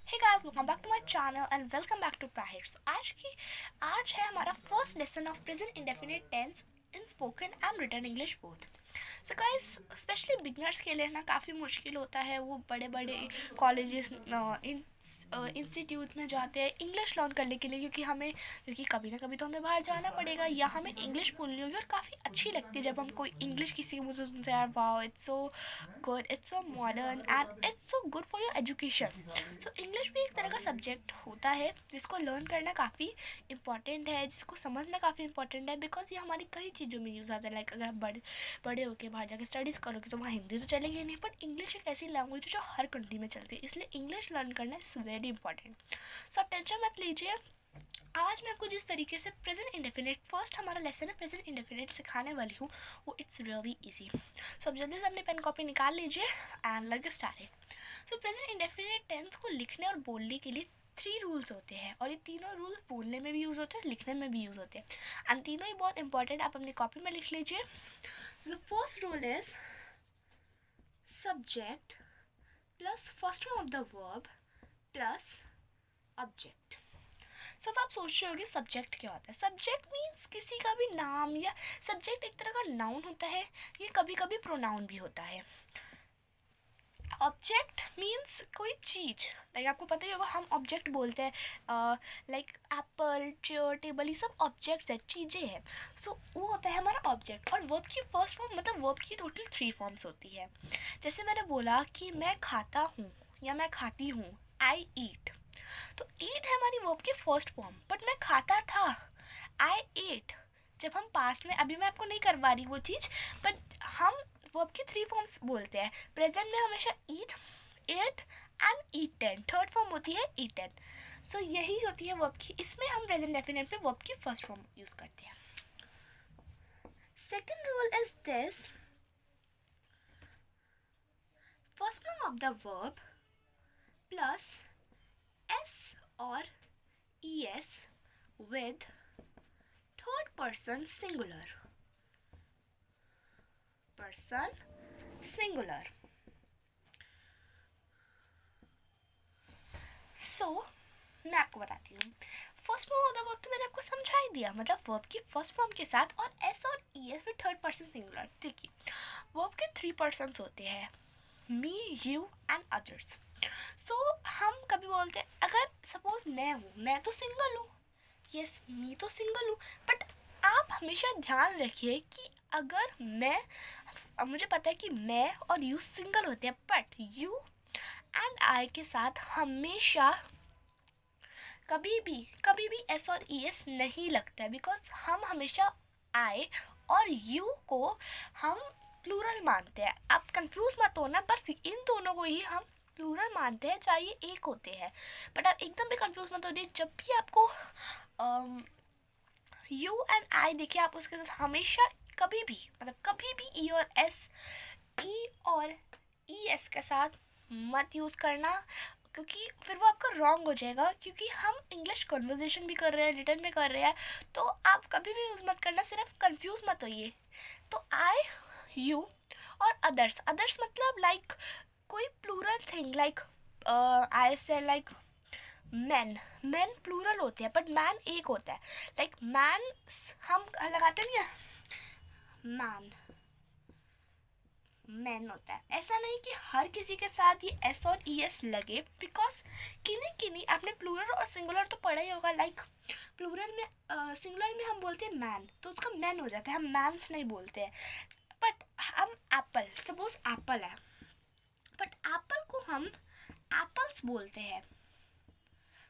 Hey guys, welcome back to my channel and welcome back to Prahir. आज है हमारा first lesson of present indefinite tense in spoken and written English both. So guys, specially beginners के लिए ना काफ़ी मुश्किल होता है। वो बड़े बड़े कॉलेजेस इंस्टीट्यूट में जाते हैं इंग्लिश लर्न करने के लिए, क्योंकि कभी ना कभी तो हमें बाहर जाना पड़ेगा या हमें इंग्लिश बोलनी होगी। और काफ़ी अच्छी लगती है जब हम कोई इंग्लिश किसी के मुँह से सुनते हैं, यार wow, it's so good, it's so modern and it's so good for your education. So English भी एक तरह का सब्जेक्ट होता है जिसको लर्न करना काफ़ी इंपॉर्टेंट है, जिसको समझना काफ़ी इंपॉर्टेंट है, बिकॉज ये हमारी कई चीज़ों में यूज़ आता है। लाइक अगर आप बड़े होकर बाहर जाकर स्टडीज़ करोगे तो वहाँ हिंदी तो चलेगी नहीं, बट इंग्लिश एक ऐसी लैंग्वेज है जो हर कंट्री में चलती है, इसलिए इंग्लिश लर्न करना इज़ वेरी इंपॉर्टेंट। सो आप टेंशन मत लीजिए। आज मैं आपको जिस तरीके से प्रेजेंट इंडेफिनिट, फर्स्ट हमारा लेसन है प्रेजेंट इंडेफिनिट, सिखाने वाली हूँ, वो इट्स रियली इजी। सो अब जल्दी से अपनी पेन कॉपी निकाल लीजिए and let's get started. So present indefinite tense को लिखने और बोलने के लिए 3 रूल्स होते हैं, और ये तीनों रूल्स बोलने में भी यूज़ होते हैं, लिखने में भी यूज़ होते हैं, एंड तीनों ही बहुत इंपॉर्टेंट। आप अपनी कॉपी में लिख लीजिए। The first rule is subject plus first form of the verb plus object. सब आप सोच रहे होगे सब्जेक्ट क्या होता है। सब्जेक्ट मीन्स किसी का भी नाम, या सब्जेक्ट एक तरह का नाउन होता है, ये कभी कभी प्रोनाउन भी होता है। ऑब्जेक्ट मीन्स कोई चीज़, लाइक आपको पता ही होगा हम ऑब्जेक्ट बोलते हैं, लाइक एप्पल, चेयर, टेबल, ये सब ऑब्जेक्ट्स है, चीज़ें हैं। सो वो होता है हमारा ऑब्जेक्ट। और वर्ब की फर्स्ट फॉर्म, मतलब वर्ब की टोटल 3 फॉर्म्स होती है। जैसे मैंने बोला कि मैं खाता हूँ या मैं खाती हूँ, आई ईट, तो ईट है हमारी वर्ब की फर्स्ट फॉर्म। बट मैं खाता था, आई एट, जब हम पास्ट में, अभी मैं आपको नहीं करवा रही वो चीज़, बट हम वर्ब की 3 फॉर्म्स बोलते हैं। प्रेजेंट में हमेशा eat, ate and eaten, third form होती है ईटन। सो यही होती है वर्ब की, इसमें हम प्रेजेंट डेफिनेट में वर्ब की फर्स्ट फॉर्म यूज़ करते हैं। Second rule is this, first form of the verb plus S और es with third person singular, person singular. So मैं आपको बताती हूँ। First form of the verb तो मैंने आपको समझा ही दिया, मतलब वर्ब की फर्स्ट फॉर्म के साथ और एस और es फिर थर्ड पर्सन सिंगुलर। देखिए, वर्ब के 3 पर्सन्स होते हैं, मी, यू एंड अदर्स। सो हम कभी बोलते हैं, अगर सपोज मैं हूँ, मैं तो सिंगल हूँ, यस मी तो सिंगल हूँ, बट आप हमेशा ध्यान रखिए कि अगर मुझे पता है कि मैं और यू सिंगल होते हैं, बट यू एंड आई के साथ हमेशा कभी भी एस और ई एस नहीं लगता है, बिकॉज हम हमेशा आई और यू को हम प्लूरल मानते हैं। आप कंफ्यूज मत होना, बस इन दोनों को ही हम प्लूरल मानते हैं, चाहे ये एक होते हैं, बट आप एकदम भी कंफ्यूज मत होइए। जब भी आपको यू एंड आई देखिए, आप उसके साथ हमेशा कभी भी ई और ई एस के साथ मत यूज़ करना, क्योंकि फिर वो आपका रॉन्ग हो जाएगा। क्योंकि हम इंग्लिश कन्वर्जेशन भी कर रहे हैं, रिटर्न भी कर रहे हैं, तो आप कभी भी यूज़ मत करना, सिर्फ कंफ्यूज मत होइए। तो आई, यू और अदर्स मतलब लाइक कोई प्लूरल थिंग, लाइक आई से लाइक मैन प्लूरल होते हैं, बट मैन एक होता है। लाइक मैन हम लगाते नहीं है, मैन होता है। ऐसा नहीं कि हर किसी के साथ ये एस और ई एस लगे, बिकॉज किन्हीं आपने प्लूरल और सिंगुलर तो पढ़ा ही होगा। लाइक प्लूरल में सिंगुलर में हम बोलते हैं मैन, तो उसका मैन हो जाता है, हम मैंस नहीं बोलते हैं। बट हम एप्पल, सपोज एप्पल है, बट एप्पल को हम एप्पल्स बोलते हैं।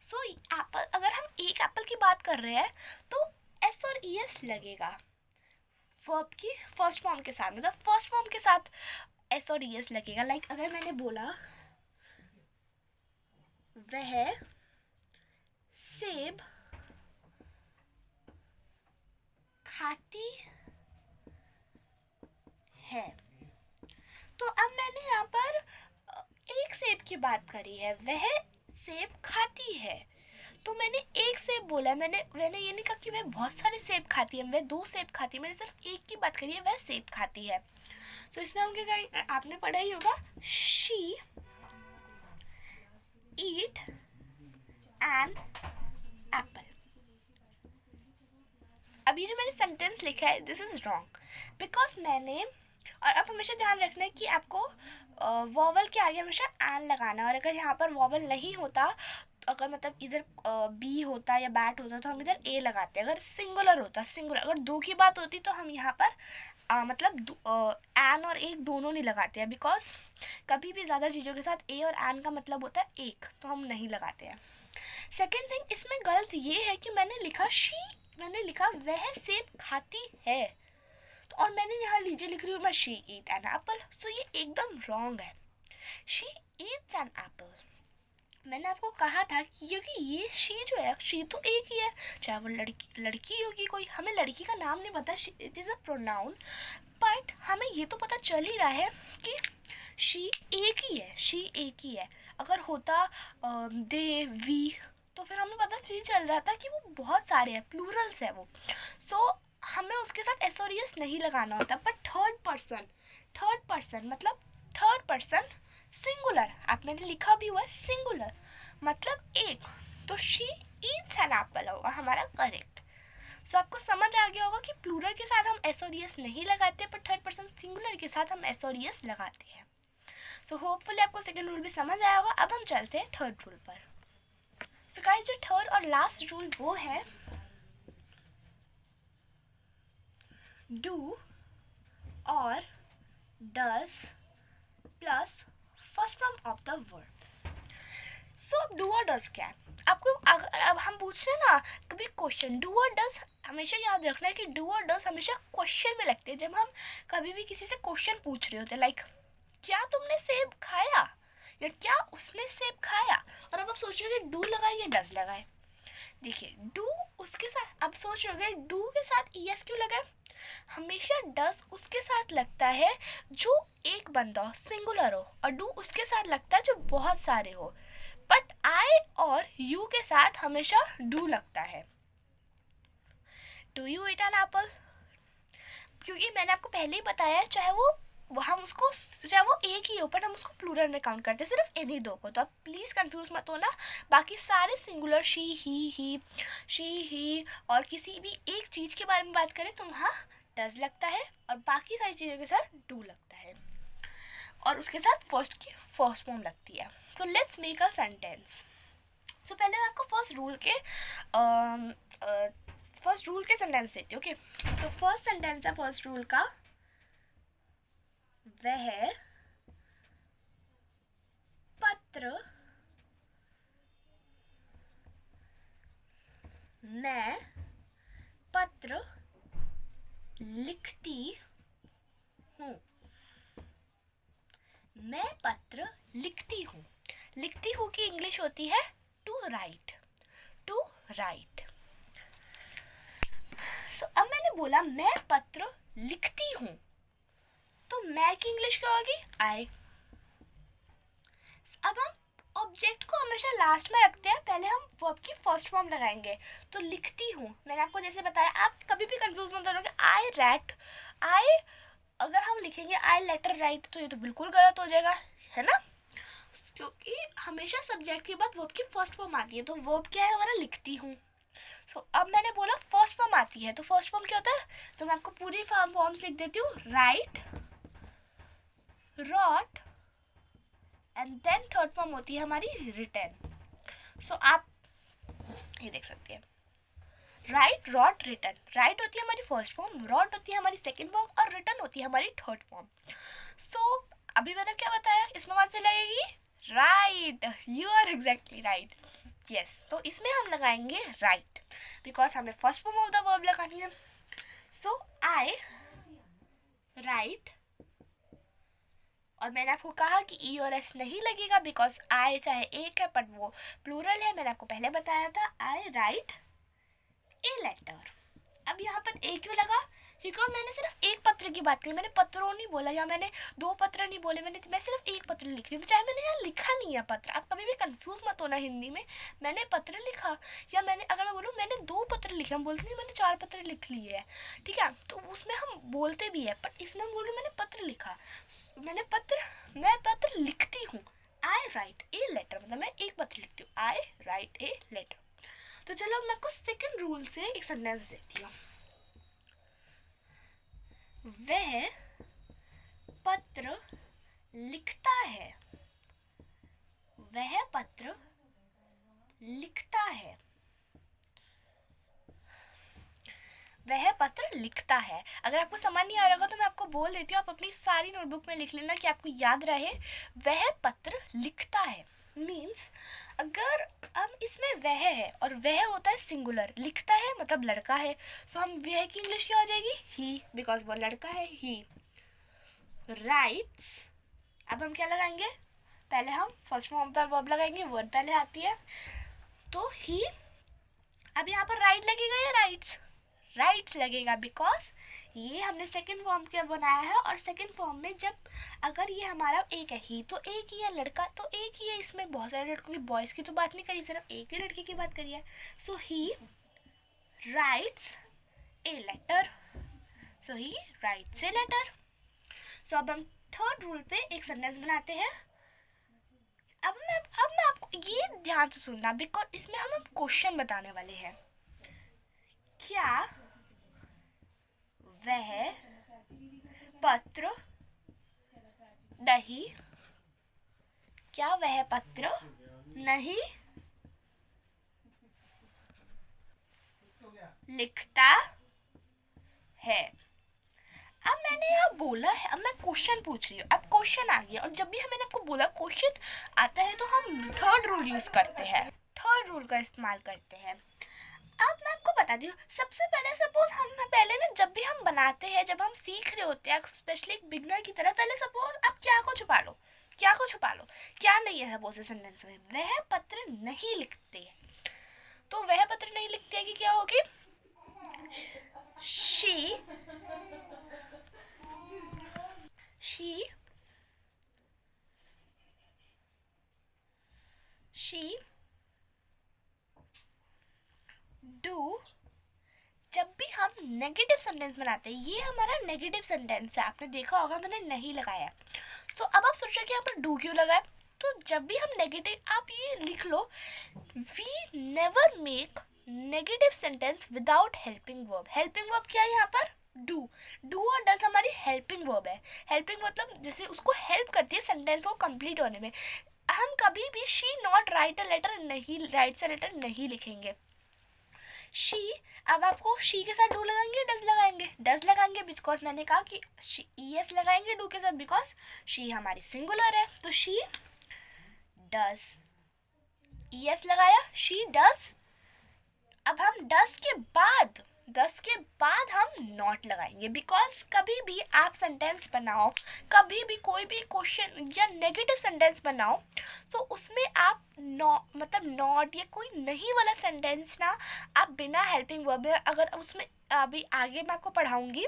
सो एप्पल, अगर हम एक एप्पल की बात कर रहे हैं तो एस और ई एस लगेगा वर्ब की फर्स्ट फॉर्म के साथ, मतलब फर्स्ट फॉर्म के साथ एस और ई एस लगेगा। लाइक अगर मैंने बोला वह सेब खाती है, तो अब मैंने यहाँ पर एक सेब की बात करी है, वह सेब खाती है, तो मैंने एक सेब बोला। मैंने ये नहीं कहा कि वह बहुत सारे सेब खाती है, वह 2 सेब खाती है, मैंने सिर्फ एक की बात करी है, वह सेब खाती है। सो इसमें हम क्या, आपने पढ़ा ही होगा, शी ईट एन एप्पल। अभी जो मैंने सेंटेंस लिखा है दिस इज रॉन्ग बिकॉज मैंने, और अब हमेशा ध्यान रखना है कि आपको वॉवल के आगे हमेशा एन लगाना है, और अगर यहाँ पर वॉवल नहीं होता तो अगर मतलब इधर बी होता या बैट होता तो हम इधर ए लगाते। अगर सिंगुलर होता, सिंगुलर अगर दो की बात होती तो हम यहाँ पर मतलब एन और एक दोनों नहीं लगाते हैं, बिकॉज कभी भी ज़्यादा चीज़ों के साथ ए और एन का मतलब होता है एक, तो हम नहीं लगाते हैं। सेकेंड थिंग, इसमें गलत ये है कि मैंने लिखा शी, मैंने लिखा वह सेब खाती है, तो और मैंने यहाँ नीचे लिख रही हूँ मैं she eat an apple, so ये एकदम रॉन्ग है। She eats an apple. मैंने आपको कहा था कि क्योंकि ये शी जो है, शी तो एक ही है, चाहे वो लड़की होगी कोई, हमें लड़की का नाम नहीं पता, it is a pronoun, but हमें ये तो पता चल ही रहा है कि शी एक ही है, शी एक ही है। अगर होता दे वी तो फिर हमें पता फिर चल जाता कि वो बहुत सारे हैं, प्लूरल्स है वो, सो हमें उसके साथ एस और एस नहीं लगाना होता। पर थर्ड पर्सन मतलब थर्ड पर्सन सिंगुलर, आप मैंने लिखा भी हुआ है सिंगुलर मतलब एक, तो शी ईट्स एन एप्पल होगा हमारा करेक्ट। सो आपको समझ आ गया होगा कि प्लूरल के साथ हम एस और एस नहीं लगाते, पर थर्ड पर्सन सिंगुलर के साथ हम एस और एस लगाते हैं। सो होपफुली आपको सेकेंड रूल भी समझ आया होगा। अब हम चलते हैं थर्ड रूल पर। सो गाइस, जो थर्ड और लास्ट रूल वो है डू और does plus first form of the verb. So do और डज क्या है आपको, अगर अब हम पूछते हैं ना कभी क्वेश्चन, डू और डज हमेशा याद रखना है कि डू और डज हमेशा क्वेश्चन में लगते हैं। जब हम कभी भी किसी से क्वेश्चन पूछ रहे होते हैं, लाइक क्या तुमने सेब खाया या क्या उसने सेब खाया, और अब आप सोच रहे हो कि डू लगाए या डज लगाए। देखिए डू उसके साथ, अब सोच रहे हो डू के साथ ई एस क्यों लगा, हमेशा डज उसके साथ लगता है जो एक बंदा हो, सिंगुलर हो, और डू उसके साथ लगता है जो बहुत सारे हो। बट आई और यू के साथ हमेशा डू लगता है। Do you eat an Apple, क्योंकि मैंने आपको पहले ही बताया है चाहे वो हम उसको, चाहे वो एक ही हो, पर हम उसको प्लूरल में काउंट करते हैं सिर्फ इन्हीं दो को, तो आप प्लीज़ कंफ्यूज मत होना। बाकी सारे सिंगुलर शी ही और किसी भी एक चीज़ के बारे में बात करें तो वहाँ डज लगता है, और बाकी सारी चीज़ों के साथ डू लगता है, और उसके साथ फर्स्ट की फर्स्ट फॉर्म लगती है। So let's make a sentence. So पहले मैं आपको फर्स्ट रूल के सेंटेंस देती हूँ। ओके, सो फर्स्ट सेंटेंस है फर्स्ट रूल का, वह पत्र मैं पत्र लिखती हूँ, मैं पत्र लिखती हूँ। लिखती हूँ की इंग्लिश होती है टू राइट, टू राइट। सो अब मैंने बोला मैं पत्र लिखती हूँ, तो मैं की इंग्लिश क्या होगी, आई। अब हम ऑब्जेक्ट को हमेशा लास्ट में रखते हैं, पहले हम वर्ब की फर्स्ट फॉर्म लगाएंगे। तो लिखती हूँ, मैंने आपको जैसे बताया, आप कभी भी कंफ्यूज मत होगे, आई राइट, आई अगर हम लिखेंगे आई लेटर राइट तो ये तो बिल्कुल गलत हो जाएगा, है ना, क्योंकि हमेशा सब्जेक्ट के बाद वर्ब की फर्स्ट फॉर्म आती है। तो वर्ब क्या है हमारा, लिखती हूँ। सो अब मैंने बोला फर्स्ट फॉर्म आती है, तो फर्स्ट फॉर्म क्या होता है, तो मैं आपको पूरी फॉर्म्स लिख देती हूँ, write, wrote, and then third form होती है हमारी रिटन। सो आप ये देख सकते हैं, राइट, रॉट, रिटन। राइट होती है हमारी फर्स्ट फॉर्म, रॉट होती है हमारी सेकेंड फॉर्म, और रिटन होती है हमारी थर्ड फॉर्म। सो अभी मैंने क्या बताया, इसमें कौन सी लगेगी, right, you are exactly right, yes. तो इसमें हम लगाएंगे राइट, बिकॉज हमें first form of the verb लगानी है। सो आई राइट, और मैंने आपको कहा कि ई और एस नहीं लगेगा बिकॉज आई चाहे एक है बट वो प्लूरल है, मैंने आपको पहले बताया था। आई राइट ए लेटर। अब यहाँ पर ए क्यों लगा, क्योंकि मैंने सिर्फ एक पत्र की बात करी, मैंने पत्रों नहीं बोला, या मैंने दो पत्र नहीं बोले, मैं सिर्फ एक पत्र लिख रही हूँ, चाहे मैंने यहाँ लिखा नहीं है पत्र। आप कभी भी कंफ्यूज मत होना, हिंदी में मैंने पत्र लिखा, या मैंने अगर मैं बोलूँ मैंने दो पत्र लिखे, हम बोलते नहीं मैंने चार पत्र लिख लिए है, ठीक है, तो उसमें हम बोलते भी है, बट इसमें हम बोल रहे मैंने पत्र लिखा, मैं पत्र लिखती हूँ, आई राइट ए लेटर, मतलब मैं एक पत्र पत्र लिखती हूँ, आई राइट ए लेटर। तो चलो मैं आपको सेकंड रूल से एक सेंटेंस देती हूँ। वह पत्र लिखता है, वह पत्र लिखता है, वह पत्र लिखता है। अगर आपको समझ नहीं आ रहा होगा तो मैं आपको बोल देती हूँ, आप अपनी सारी नोटबुक में लिख लेना कि आपको याद रहे। वह पत्र लिखता है मीन्स अगर हम इसमें वह है और वह होता है सिंगुलर, लिखता है मतलब लड़का है, सो हम वह की इंग्लिश क्या हो जाएगी, ही, बिकॉज वो लड़का है, ही राइट्स। अब हम क्या लगाएंगे, पहले हम first form of the verb लगाएंगे, वर्ब पहले आती है, तो ही। अब यहाँ पर राइट लगेगा या राइट्स, राइट्स लगेगा, बिकॉज ये हमने सेकंड फॉर्म के बनाया है, और सेकंड फॉर्म में जब अगर ये हमारा एक है ही, तो एक ही है, लड़का तो एक ही है, इसमें बहुत सारे लड़कों की, बॉयज़ की तो बात नहीं करी, सिर्फ एक ही लड़के की बात करी है। So he writes a letter, so he writes a letter. So अब हम थर्ड रूल पे एक सेंटेंस बनाते हैं। अब मैं आपको ये ध्यान से सुनना, बिकॉज इसमें हम क्वेश्चन बताने वाले हैं। क्या वह पत्र नहीं, क्या वह पत्र नहीं लिखता है। अब मैंने यहाँ बोला है, अब मैं क्वेश्चन पूछ रही हूँ, अब क्वेश्चन आ गया, और जब भी मैंने आपको बोला क्वेश्चन आता है तो हम थर्ड रूल यूज करते हैं, थर्ड रूल का इस्तेमाल करते हैं। अब मैं आपको बता दी हूँ, सबसे पहले सपोज हम पहले ना जब भी हम बनाते हैं, जब हम सीख रहे होते हैं, स्पेशली एक बिगनर की तरह, पहले सपोज आप क्या को छुपा लो, क्या को छुपा लो, क्या नहीं है सपोज सेंटेंस में, वह पत्र नहीं लिखते, तो वह पत्र नहीं लिखते है कि क्या होगी, she do। जब भी हम नेगेटिव सेंटेंस बनाते हैं, ये हमारा नेगेटिव सेंटेंस है, आपने देखा होगा मैंने नहीं लगाया, तो अब आप सोच रहे कि यहाँ पर डू क्यों लगाए, तो जब भी हम नेगेटिव, आप ये लिख लो, we never make negative sentence without helping verb. Helping verb क्या है यहाँ पर, डू। डू और डज हमारी हेल्पिंग वर्ब है। हेल्पिंग मतलब जैसे उसको हेल्प करती है सेंटेंस को कंप्लीट होने में। हम कभी भी she not write a letter नहीं, राइट्स अ लेटर नहीं लिखेंगे। शी, अब आपको शी के साथ डू लगाएंगे, डज लगाएंगे, डज लगाएंगे बिकॉज मैंने कहा कि ईएस लगाएंगे डू के साथ, बिकॉज शी हमारी सिंगुलर है, तो शी डज, ईएस लगाया, शी डज। अब हम डज के बाद हम नॉट लगाएंगे, बिकॉज कभी भी आप सेंटेंस बनाओ, कभी भी कोई भी क्वेश्चन या नेगेटिव सेंटेंस बनाओ, तो उसमें आप मतलब नॉट या कोई नहीं वाला सेंटेंस ना आप बिना हेल्पिंग वर्ब, अगर उसमें अभी आगे मैं आपको पढ़ाऊंगी,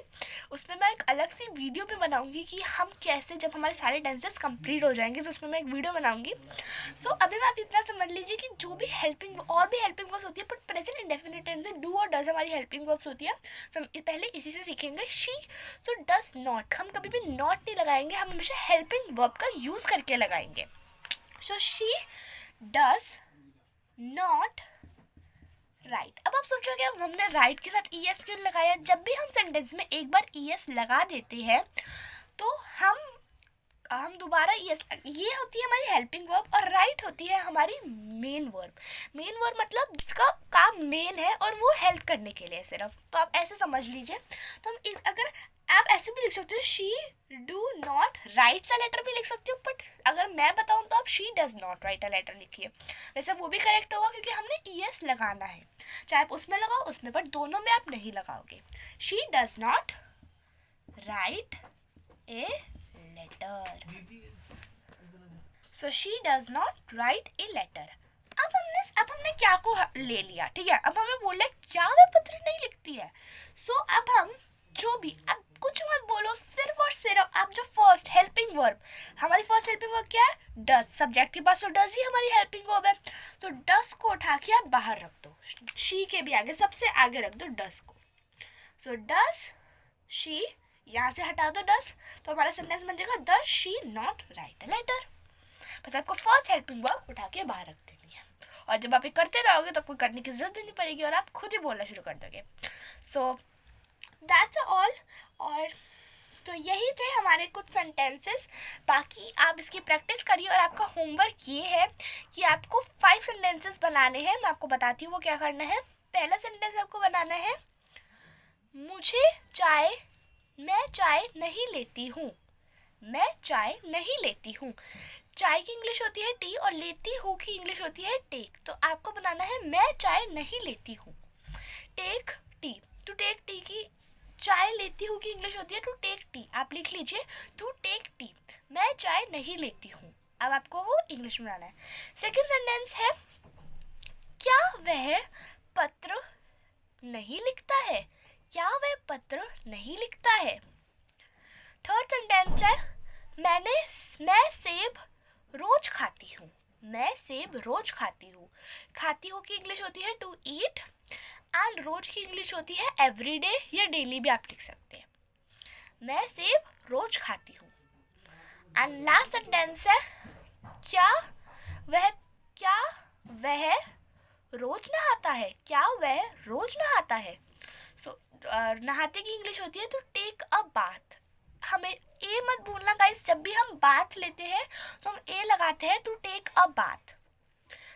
उसमें मैं एक अलग सी वीडियो भी बनाऊंगी कि हम कैसे, जब हमारे सारे टेंसेस कंप्लीट हो जाएंगे तो उसमें मैं एक वीडियो बनाऊंगी। सो अभी मैं आप इतना समझ लीजिए कि जो भी हेल्पिंग और भी हेल्पिंग वर्ब्स होती है, बट प्रेजेंट इंडेफिनिट टेंस में डू और डज हमारी हेल्पिंग वर्ब्स होती है। तो हम पहले इसी से सीखेंगे। शी, सो डज नॉट, हम कभी भी नॉट नहीं लगाएंगे, हम हमेशा हेल्पिंग वर्ब का यूज़ करके लगाएंगे। सो शी डज नॉट राइट। अब आप सोचोगे अब हमने राइट के साथ ईएस क्यों लगाया, जब भी हम सेंटेंस में एक बार ईएस लगा देते हैं तो हम दोबारा ईएस, ये होती है हमारी हेल्पिंग वर्ब, और राइट होती है हमारी मेन वर्ब। मेन वर्ब मतलब जिसका काम मेन है और वो हेल्प करने के लिए सिर्फ, तो आप ऐसे समझ लीजिए। तो हम अगर आप ऐसे भी लिख सकते हो, she do not writes a letter भी लिख सकते हो, बट अगर मैं बताऊं तो आप she does not write a letter लिखिए, वैसे वो भी करेक्ट होगा क्योंकि हमने ईएस लगाना है, चाहे आप उसमें लगाओ उसमें, बट दोनों में आप नहीं लगाओगे। She does not write a letter, so she does not write a letter. अब हमने क्या को ले लिया, ठीक है, अब हमें बोला क्या वह पत्र नहीं लिखती है। सो अब हम जो भी, अब कुछ मत बोलो, सिर्फ और सिर्फ आप जो फर्स्ट हेल्पिंग वर्ब, हमारी फर्स्ट हेल्पिंग वर्ब क्या है, डज, सब्जेक्ट के पास तो डज ही हमारी हेल्पिंग वर्ब है, तो डज को उठा के आप बाहर रख दो, शी के भी आगे, सबसे आगे रख दो डज को। सो डज शी, यहाँ से हटा दो डज, तो हमारा सेंटेंस बन जाएगा does she not write a letter. बस आपको फर्स्ट हेल्पिंग वर्ब उठा के बाहर रख देनी है, और जब आप ये करते रहोगे तो आपको करने की जरूरत भी नहीं पड़ेगी और आप खुद ही बोलना शुरू कर दोगे. So that's all. और तो यही थे हमारे कुछ सेंटेंसेस. बाकी आप इसकी प्रैक्टिस करिए और आपका होमवर्क ये है कि आपको 5 सेंटेंसेस बनाने हैं. मैं आपको बताती हूँ वो क्या करना है. पहला सेंटेंस आपको बनाना है, मैं चाय नहीं लेती हूँ. मैं चाय नहीं लेती हूँ. चाय की इंग्लिश होती है टी और लेती हूँ की इंग्लिश होती है टेक. तो आपको बनाना है मैं चाय नहीं लेती हूँ. Take tea. To take tea की चाय लेती हूँ की इंग्लिश होती है टू टेक टी. आप लिख लीजिए टू टेक टी. मैं चाय नहीं लेती हूँ. अब आपको वो इंग्लिश में बनाना है. सेकेंड सेंटेंस है, क्या वह पत्र नहीं लिखता है. क्या वह पत्र नहीं लिखता है. थर्ड सेंटेंस है, मैं सेब रोज खाती हूँ. मैं सेब रोज खाती हूँ. खाती हूँ की इंग्लिश होती है टू ईट एंड रोज की इंग्लिश होती है एवरी डे या डेली भी आप लिख सकते हैं. मैं सेब रोज खाती हूँ. एंड लास्ट सेंटेंस है, क्या वह रोज नहाता है. क्या वह रोज नहाता है. सो नहाते की इंग्लिश होती है टू टेक अ बाथ. हमें ए मत भूलना गाइस, जब भी हम बाथ लेते हैं तो हम ए लगाते हैं to take a bath.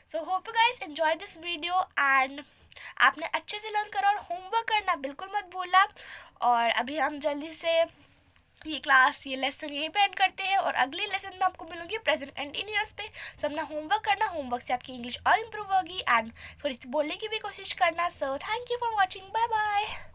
So hope you guys enjoy this video and आपने अच्छे से लर्न करा और होमवर्क करना बिल्कुल मत भूलना. और अभी हम जल्दी से ये लेसन यहीं पे एंड करते हैं और अगले लेसन में आपको मिलूंगी प्रेजेंट कंटिन्यूअस पे. तो अपना होमवर्क करना. होमवर्क से आपकी इंग्लिश और इम्प्रूव होगी एंड थोड़ी सी बोलने की भी कोशिश करना. So thank you for watching. Bye bye.